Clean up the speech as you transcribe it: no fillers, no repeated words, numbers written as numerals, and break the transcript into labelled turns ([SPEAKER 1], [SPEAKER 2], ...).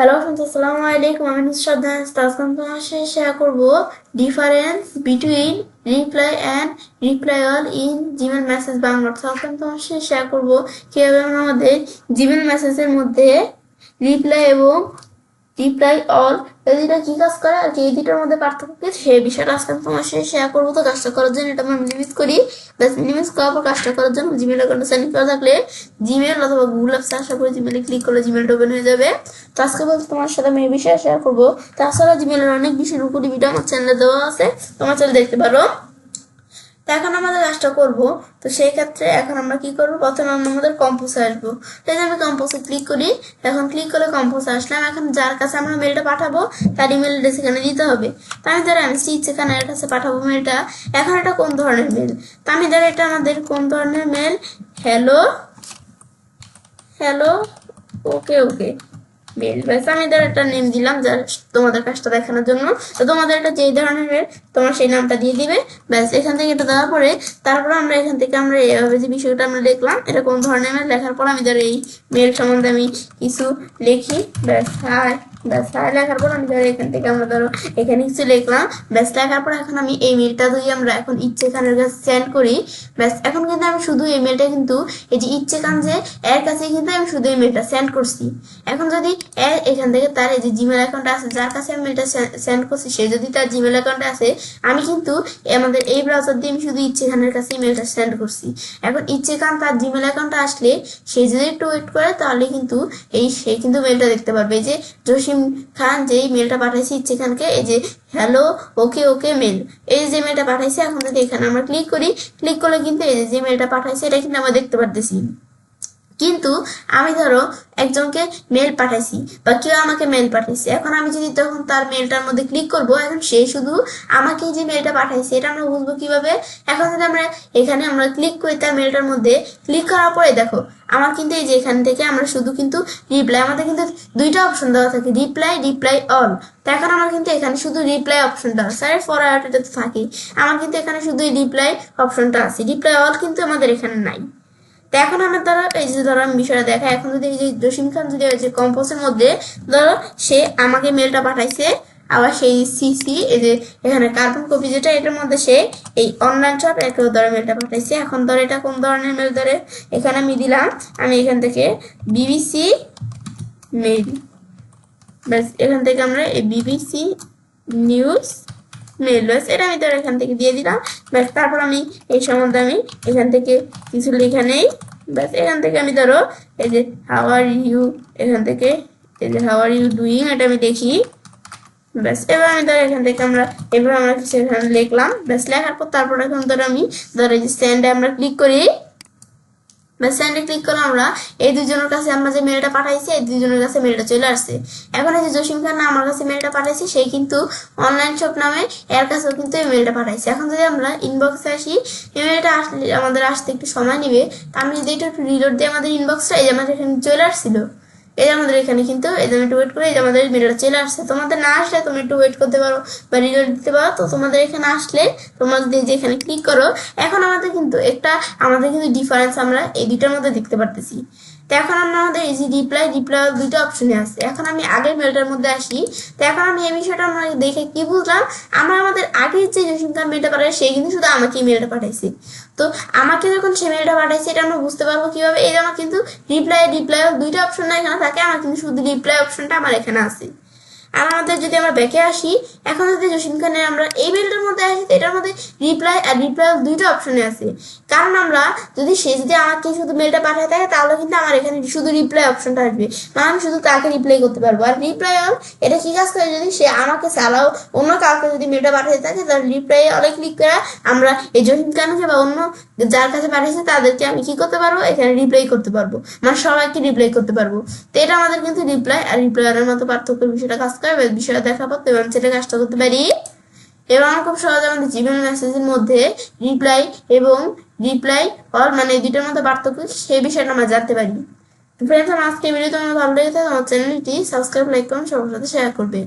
[SPEAKER 1] Hello friends, আসসালামু আলাইকুম। আমি নুসরাত দাস। আজকে আমি তোমার সাথে শেয়ার করব difference between reply and reply all in Gmail message Bangla. আজকে আমি তোমার সাথে শেয়ার করব কিভাবে আমরা আমাদের জিমেল মেসেজের মধ্যে রিপ্লাই এবং রিপ্লাই অল এই দুইটা কি কাজ করে আর কি, এই দুইটার মধ্যে পার্থক্য কি সেই বিষয়টা আজকে আমি তোমার সাথে শেয়ার করবো। তো কাজটা করার জন্য এটা আমরা মিনিমাইজ করি। ব্যাস মিনিমাইজ করার পর কাজটা করার জন্য জিমেল অ্যাকাউন্টে সাইন করা থাকলে জিমেল অথবা গুগল অ্যাপসে আশা করি জিমেলে ক্লিক করলে জিমেলটা ওপেন হয়ে যাবে। তো আজকে বলতে তোমার সাথে আমি এই বিষয়ে শেয়ার করবো। তাছাড়া জিমেলের অনেক বিষয়ের উপরে ভিডিও আমার চ্যানেলে দেওয়া আছে, তোমার চ্যানেলে দেখতে পারো। তো এখন আমাদের কাজটা করবো। তো সেই ক্ষেত্রে এখন আমরা কি করবো, প্রথমে আমরা আমাদের কম্পোজে আসবো। তাই আমি কম্পোজে ক্লিক করি। এখন ক্লিক করে কম্পোজে আসলাম। এখন যার কাছে আমরা মেলটা পাঠাবো তার ইমেল অ্যাড্রেস এখানে দিতে হবে। তা আমি ধরে আমি সেখানে এর কাছে পাঠাবো মেলটা। এখন এটা কোন ধরনের মেল, তা আমি ধরে এটা আমাদের কোন ধরনের mail, hello hello okay okay male. ব্যাস আমি এদের একটা নেম দিলাম যার তোমাদের কাজটা দেখানোর জন্য। তো তোমাদের এটা যেই ধরনের মেল তোমরা সেই নামটা দিয়ে দিবে। ব্যাস এখান থেকে এটা দেওয়ার পরে তারপর আমরা এখান থেকে আমরা এভাবে যে বিষয়টা আমরা লিখলাম এটা কোন ধরনের মেল লেখার পর আমি ধর এই মেল সম্বন্ধে আমি কিছু লিখি। ব্যাস হাই, ব্যাস হাই লেখার পর আমি ধরো এখান থেকে আমরা ধরো এখানে কিছু লিখলাম। ব্যাস লেখার পর এখন আমি এই মেলটা যদি আমরা এখন ইচ্ছে খানের কাছে সেন্ড করি। ব্যাস এখন কিন্তু আমি শুধু এই মেলটা কিন্তু এই যে ইচ্ছে খান যে এর কাছে কিন্তু আমি শুধু এই মেলটা সেন্ড করছি। এখন যদি এখান থেকে তার এই যে জিমেল অ্যাকাউন্ট আছে যার কাছে আমি মেলটা সেন্ড করছি, সে যদি তার জিমেল অ্যাকাউন্টে আছে, আমি কিন্তু আমাদের এই ব্রাউজার দিয়ে আমি শুধু ইচ্ছে খানের কাছে মেলটা সেন্ড করছি। এখন ইচ্ছে খান তার জিমেল অ্যাকাউন্টে আসলে সে যদি একটু ওয়েট করে তাহলে কিন্তু সে কিন্তু মেলটা দেখতে পারবে। এই যে জসিম খান যেই মেলটা পাঠাইছে ইচ্ছে খানকে, এই যে হ্যালো ওকে ওকে মেল, এই যে মেলটা পাঠাইছে। এখন যদি এখানে আমরা ক্লিক করি, ক্লিক করলে কিন্তু এই যে মেলটা পাঠাইছে এটা কিন্তু আমরা দেখতে পারতেছি। কিন্তু আমি ধরো একজনকে মেল পাঠাইছি বা কেউ আমাকে মেল পাঠাইছে, এখন আমি যদি তখন তার মেলটার মধ্যে ক্লিক করব, এখন সে শুধু আমাকে যে মেলটা পাঠাইছে এটা আমরা বুঝবো কিভাবে। এখন যদি আমরা এখানে আমরা ক্লিক করি তার মেলটার মধ্যে, ক্লিক করার পরে দেখো আমার কিন্তু এই যে এখান থেকে আমরা শুধু কিন্তু রিপ্লাই, আমাদের কিন্তু দুইটা অপশন দেওয়া থাকে, রিপ্লাই রিপ্লাই অল। তো এখন আমার কিন্তু এখানে শুধু রিপ্লাই অপশনটা আছে, আর ফরওয়ার্ড এটা তো থাকেই। আমার কিন্তু এখানে শুধু রিপ্লাই অপশনটা আছে, রিপ্লাই অল কিন্তু আমাদের এখানে নাই। তো এখন আমার দ্বারা এই যে ধরো আমি বিষয়টা দেখা, এখন যদি এই যে জসিম খান যদি ওই যে কম্পোজের মধ্যে ধরো সে আমাকে মেলটা পাঠাইছে, আবার সেই সিসি এই যে এখানে কার্বন কপি যেটা এটার মধ্যে সে এই অনলাইন শপ একেও ধরে মেলটা পাঠাইছে। এখন ধরো এটা কোন ধরনের মেল ধরে এখানে আমি দিলাম, আমি এখান থেকে বিবিসি মেল। ব্যাস এখান থেকে আমরা এই বিবিসি নিউজ মেল, ব্যাস এটা আমি ধর এখান থেকে দিয়ে দিলাম। ব্যাস তারপর আমি এই সম্বন্ধে আমি এখান থেকে কিছু লেখা নেই। ব্যাস এখান থেকে আমি ধরো এই যে হাউ আর ইউ, এখান থেকে এই যে হাউ আর ইউ ডুইং এটা আমি দেখি। ব্যাস এবার আমি ধরো এখান থেকে আমরা এবার আমরা কিছু এখানে লিখলাম। ব্যাস লেখার পর তারপর এখন ধরো আমি ধরো এই যে সেন্ডে আমরা ক্লিক করি। সেন্ডে ক্লিক করলাম, আমরা এই দুজনের কাছে আমরা যে মেলটা পাঠাইছি এই দুজনের কাছে মেলটা চলে আসছে। এখন এই যে জসিম খান না আমার কাছে মেলটা পাঠাইছি, সেই কিন্তু অনলাইন শপ নামে এর কাছেও কিন্তু এই মেলটা পাঠাইছি। এখন যদি আমরা ইনবক্সে আসি, এই মেলটা আসলে আমাদের আসতে একটু সময় নেবে। তা আমি যদি একটু রিলোড দিই আমাদের ইনবক্সটা, এই যে আমাদের এখানে চলে আসছিল, এই যে আমাদের এখানে কিন্তু এই যে একটু ওয়েট করে এই যে আমাদের মেলটা চলে আসছে। তোমাদের না আসলে তুমি একটু ওয়েট করতে পারো বা রিলোড দিতে পারো। তো তোমাদের এখানে আসলে তোমরা যদি যে এখানে ক্লিক করো, এখন আমাদের কিন্তু ডিফারেন্স আমরা এই দুইটার মধ্যে দেখতে পারতেছি। তো এখন আমরা আমাদের এই যে রিপ্লাই রিপ্লাই দুইটা অপশনে আছে। এখন আমি আগের মেলটার মধ্যে আসি। তো এখন আমি এই বিষয়টা আমরা দেখে কি বুঝলাম, আমরা আমাদের আগের যে জসিম খান মেলটা পাঠাই সে কিন্তু শুধু আমাকে মেলটা পাঠাইছে। তো আমাকে যখন সে মেলটা পাঠাইছে এটা আমরা বুঝতে পারবো কিভাবে, এই যে আমার কিন্তু রিপ্লাই রিপ্লাই দুইটা অপশন না এখানে থাকে, আমার কিন্তু শুধু রিপ্লাই অপশনটা আমার এখানে আছে। আর আমাদের যদি আমরা ব্যাকে আসি, এখন যদি জসিম খানের আমরা এই মেলটার মধ্যে আসি, এটার মধ্যে রিপ্লাই আর রিপ্লাই দুইটা অপশনে আছে। কারণ আমরা যদি সে যদি আমাকে শুধু মেলটা পাঠায় থাকে তাহলে কিন্তু আমার এখানে শুধু রিপ্লাই অপশনটা আসবে, মানে আমি শুধু তাকে রিপ্লাই করতে পারবো। আর রিপ্লাই অল এটা কি কাজ করে, যদি সে আমাকে ছাড়াও অন্য কাউকে যদি মেলটা পাঠাতে থাকে তাহলে রিপ্লাই অলে ক্লিক করে আমরা এই জসিম খানকে বা অন্য যার কাছে পাঠিয়েছে তাদেরকে আমি কি করতে পারবো, এখানে রিপ্লাই করতে পারবো, মানে সবাইকে রিপ্লাই করতে পারবো। তো এটা আমাদের কিন্তু রিপ্লাই আর রিপ্লাই অলের মতো পার্থক্যের বিষয়টা কাজ করে। বিষয়টা দেখা পর এবং সেটা কাজটা করতে পারি। এবং আমরা খুব সহজে আমাদের জিমেল মেসেজের মধ্যে রিপ্লাই এবং রিপ্লাই অল মানে এই দুইটার মধ্যে পার্থক্য সেই বিষয়টা আমরা জানতে পারি। ফ্রেন্ডস, আমার আজকে ভিডিও তোমার ভালো লেগে থাকে আমার চ্যানেলটি সাবস্ক্রাইব লাইক করুন, সবার সাথে শেয়ার করবে।